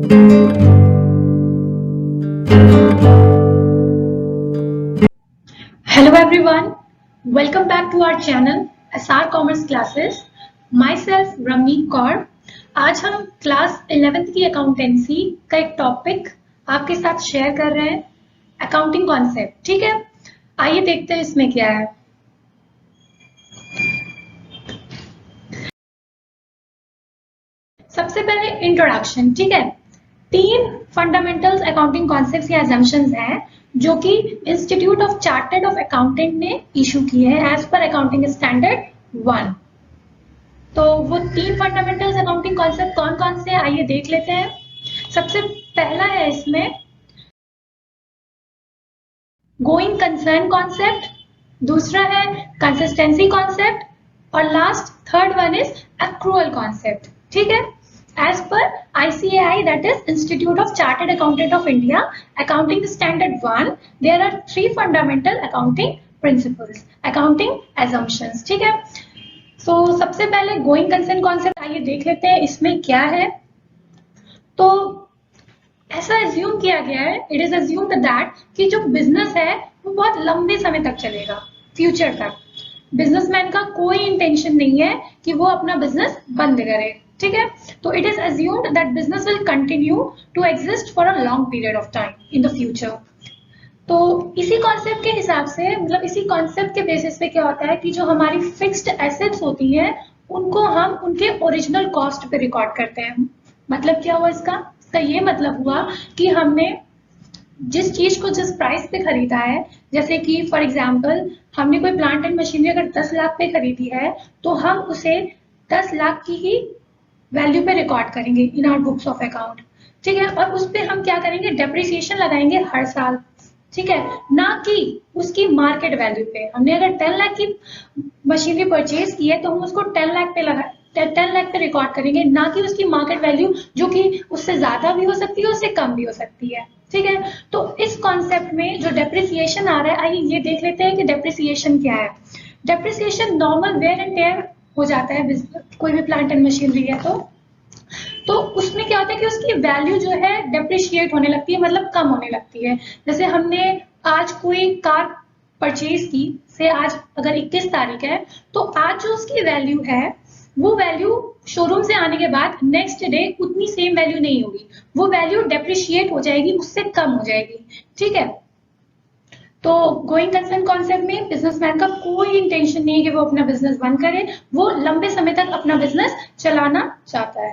Hello everyone, welcome back to our channel SR Commerce Classes. Myself Ramneet Kaur. आज हम class 11th की accountancy का एक topic आपके साथ शेयर कर रहे हैं, अकाउंटिंग कॉन्सेप्ट। ठीक है, आइए देखते हैं इसमें क्या है। सबसे पहले इंट्रोडक्शन। ठीक है, 3 फंडामेंटल्स अकाउंटिंग कॉन्सेप्ट्स या असम्पशंस हैं जो कि institute of chartered of accountant ने इशू किए हैं एज पर अकाउंटिंग स्टैंडर्ड 1। तो वो 3 फंडामेंटल्स अकाउंटिंग कॉन्सेप्ट कौन कौन से हैं, आइए देख लेते हैं। सबसे पहला है इसमें गोइंग कंसर्न कॉन्सेप्ट, दूसरा है कंसिस्टेंसी कॉन्सेप्ट और last third one is accrual concept. ठीक है, as per ICAI, that is Institute of Chartered Accountant of India, Accounting Standard 1, there are 3 fundamental accounting principles, accounting assumptions। ठीक है, so सबसे पहले going concern concept आइए देख लेते हैं इसमें क्या है। तो ऐसा एज्यूम किया गया है, इट इज एज्यूम्ड दैट कि जो बिजनेस है वो बहुत लंबे समय तक चलेगा, फ्यूचर तक। बिजनेसमैन का कोई इंटेंशन नहीं है कि वो अपना बिजनेस बंद करे। ठीक है, तो it is assumed that business will continue to exist for a long period of time in the future. तो इसी कॉन्सेप्ट के हिसाब से, मतलब इसी कॉन्सेप्ट के बेसिस पे क्या होता है कि जो हमारी फिक्स्ड एसेट्स होती हैं उनको हम उनके ओरिजिनल कॉस्ट पे रिकॉर्ड करते हैं। मतलब क्या हुआ इसका ये मतलब हुआ कि हमने जिस चीज को जिस प्राइस पे खरीदा है, जैसे कि फॉर एग्जांपल हमने कोई प्लांट एंड मशीनरी अगर 10 लाख पे खरीदी है तो हम उसे 10 लाख की ही वैल्यू पे रिकॉर्ड करेंगे in our books of account. ठीक है, और उस पे हम क्या करेंगे, डेप्रिसिएशन लगाएंगे हर साल। ठीक है, ना कि उसकी मार्केट वैल्यू पे। हमने अगर 10 लाख की मशीनरी परचेज की है तो हम उसको 10 लाख पे 10 लाख पे रिकॉर्ड करेंगे, ना कि उसकी मार्केट वैल्यू जो कि उससे ज्यादा भी हो सकती है, उससे कम भी हो सकती है। ठीक है, तो इस कॉन्सेप्ट में जो डेप्रिसिएशन आ रहा है, आइए ये देख लेते हैं कि डेप्रिसिएशन क्या है। Depreciation normal wear and tear हो जाता है कोई भी प्लांट एंड मशीनरी है तो उसमें क्या होता है कि उसकी वैल्यू जो है डेप्रिशिएट होने लगती है, मतलब कम होने लगती है। जैसे हमने आज कोई कार परचेज की, से आज अगर 21 तारीख है तो आज जो उसकी वैल्यू है वो वैल्यू शोरूम से आने के बाद नेक्स्ट डे उतनी सेम वैल्यू नहीं होगी, वो वैल्यू डेप्रिशिएट हो जाएगी, उससे कम हो जाएगी। ठीक है, तो गोइंग कंसर्न कॉन्सेप्ट में बिजनेसमैन का कोई इंटेंशन नहीं है कि वो अपना बिजनेस बंद करे, वो लंबे समय तक अपना बिजनेस चलाना चाहता है।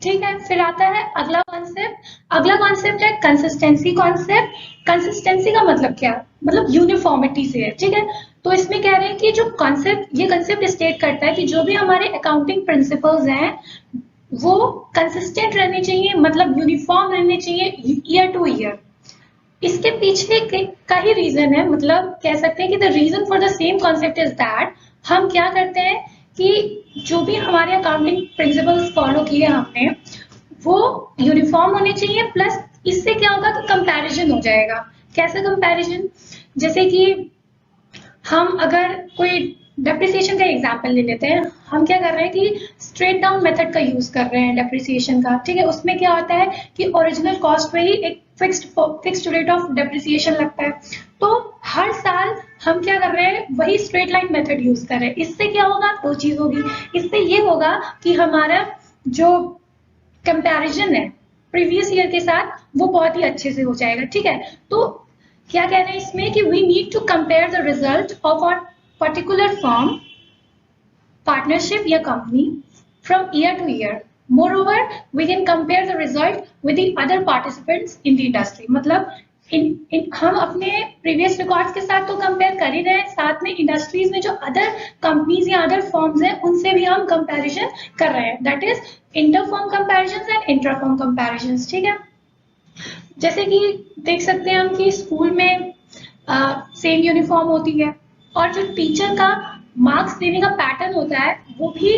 ठीक है, फिर आता है अगला कॉन्सेप्ट। अगला कॉन्सेप्ट है कंसिस्टेंसी कॉन्सेप्ट। कंसिस्टेंसी का मतलब क्या, मतलब यूनिफॉर्मिटी से है। ठीक है, तो इसमें कह रहे हैं कि जो कॉन्सेप्ट, ये कॉन्सेप्ट स्टेट करता है कि जो भी हमारे अकाउंटिंग प्रिंसिपल्स हैं वो कंसिस्टेंट रहने चाहिए, मतलब यूनिफॉर्म रहने चाहिए ईयर टू ईयर। इसके पीछे का ही रीजन है, मतलब कह सकते हैं कि the reason for the same concept is that हम क्या करते हैं कि जो भी हमारे अकाउंटिंग प्रिंसिपल्स फॉलो किए हमने वो यूनिफॉर्म होने चाहिए। प्लस इससे क्या होगा कि कंपैरिजन हो जाएगा। कैसे कंपैरिजन, जैसे कि हम अगर कोई डेप्रिसिएशन का एग्जांपल ले लेते हैं, हम क्या कर रहे हैं कि स्ट्रेट डाउन मेथड का यूज कर रहे हैं डेप्रिसिएशन का। ठीक है, उसमें क्या होता है कि ओरिजिनल कॉस्ट पे ही एक फिक्स्ड रेट ऑफ डेप्रिसिएशन लगता है। तो हर साल हम क्या कर रहे हैं, वही स्ट्रेट लाइन मेथड यूज कर रहे हैं। इससे क्या होगा, 2 चीज होगी। इससे ये होगा कि हमारा जो कंपैरिजन है प्रीवियस ईयर के साथ वो बहुत ही अच्छे से हो जाएगा। ठीक है, तो क्या कह रहे हैं इसमें कि we need to compare the result of our particular firm, partnership या company from year to year. Moreover, we can compare the result with the other participants in the industry. मतलब हम अपने प्रीवियस रिकॉर्ड्स के साथ तो compare कर ही रहे हैं, साथ में इंडस्ट्रीज में जो अदर कंपनीज या अदर फर्म्स हैं उनसे भी हम कंपैरिजन कर रहे हैं। That is inter firm comparison and intra firm comparison. ठीक है, जैसे कि देख सकते हैं हम कि स्कूल में सेम यूनिफॉर्म होती है और जो टीचर का मार्क्स देने का पैटर्न होता है वो भी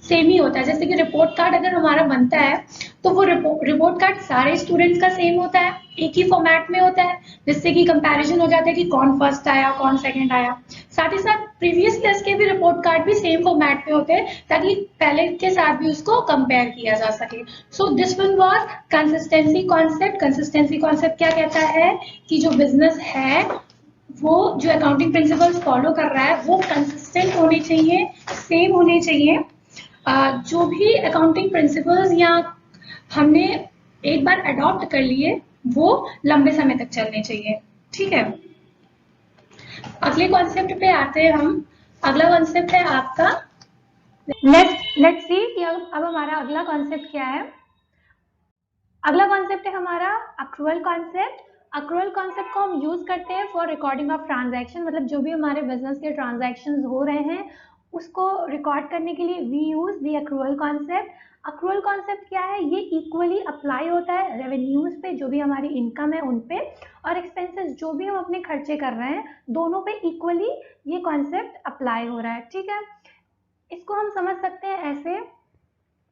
सेम ही होता है। जैसे कि रिपोर्ट कार्ड अगर हमारा बनता है तो वो रिपोर्ट कार्ड सारे स्टूडेंट्स का सेम होता है, एक ही फॉर्मेट में होता है, जिससे कि कंपैरिजन हो जाता है कि कौन फर्स्ट आया कौन सेकंड आया। साथ ही साथ प्रीवियस ईयर्स के भी रिपोर्ट कार्ड भी सेम फॉर्मेट में होते हैं ताकि पहले के साथ भी उसको कंपेयर किया जा सके। So this one was consistency concept. Consistency concept क्या कहता है कि जो बिजनेस है वो जो अकाउंटिंग प्रिंसिपल्स फॉलो कर रहा है वो कंसिस्टेंट होने चाहिए, सेम होने चाहिए। जो भी अकाउंटिंग प्रिंसिपल्स या हमने एक बार अडॉप्ट कर लिए वो लंबे समय तक चलने चाहिए। ठीक है, अगले कॉन्सेप्ट पे आते हैं हम। अगला कॉन्सेप्ट है आपका, लेट्स सी कि अब हमारा अगला कॉन्सेप्ट क्या है। अगला कॉन्सेप्ट है हमारा अक्रूअल कॉन्सेप्ट। अक्रूअल कॉन्सेप्ट को हम यूज करते हैं फॉर रिकॉर्डिंग ऑफ ट्रांजैक्शन, मतलब जो भी हमारे बिजनेस के ट्रांजैक्शंस हो रहे हैं उसको रिकॉर्ड करने के लिए we use the accrual concept. Accrual concept क्या है, ये इक्वली अप्लाई होता है रेवेन्यूज पे, जो भी हमारी इनकम है उन पे, और एक्सपेंसेस जो भी हम अपने खर्चे कर रहे हैं दोनों पे इक्वली ये कॉन्सेप्ट अप्लाई हो रहा है। ठीक है, इसको हम समझ सकते हैं ऐसे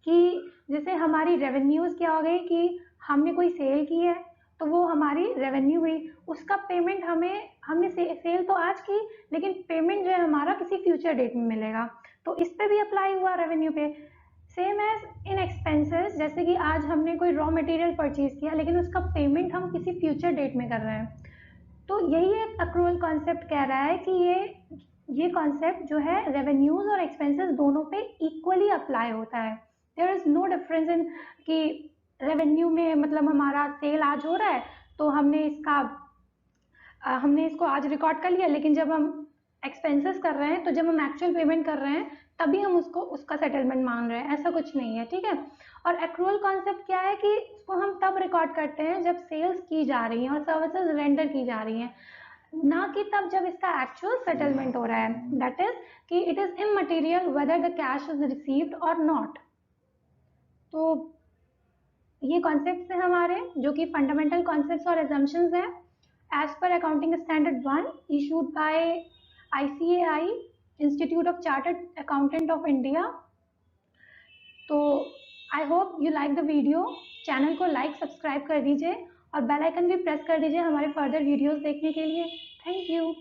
कि जैसे हमारी रेवेन्यूज क्या हो गई कि हमने कोई सेल की है तो वो हमारी रेवेन्यू हुई, उसका पेमेंट हमने सेल तो आज की लेकिन पेमेंट जो है हमारा किसी फ्यूचर डेट में मिलेगा, तो इस पे भी अप्लाई हुआ रेवेन्यू पे। सेम एज इन एक्सपेंसेस, जैसे कि आज हमने कोई रॉ मटेरियल परचेज किया लेकिन उसका पेमेंट हम किसी फ्यूचर डेट में कर रहे हैं, तो यही एक अक्रूवल कॉन्सेप्ट कह रहा है कि ये कॉन्सेप्ट जो है रेवेन्यूज और एक्सपेंसेस दोनों पे इक्वली अप्लाई होता है। There is no difference in कि रेवेन्यू में मतलब हमारा सेल आज हो रहा है तो हमने इसको आज रिकॉर्ड कर लिया, लेकिन जब हम एक्सपेंसेस कर रहे हैं तो जब हम एक्चुअल पेमेंट कर रहे हैं तभी हम उसका सेटलमेंट मांग रहे हैं, ऐसा कुछ नहीं है। ठीक है, और एक्रूअल कॉन्सेप्ट क्या है कि इसको हम तब रिकॉर्ड करते हैं जब सेल्स की जा रही हैं और सर्विसेज रेंडर की जा रही हैं, ना कि तब जब इसका एक्चुअल सेटलमेंट हो रहा है। दैट इज कि it is immaterial whether the cash is received और नॉट। तो ये कॉन्सेप्ट्स हैं हमारे जो कि फंडामेंटल कॉन्सेप्ट्स और एजम्पशंस हैं as per accounting standard 1 issued by ICAI, Institute of Chartered Accountant of India. तो I hope you like the video. Channel को लाइक सब्सक्राइब कर दीजिए और बेल आइकन भी प्रेस कर दीजिए हमारे फर्दर वीडियोस देखने के लिए। Thank you.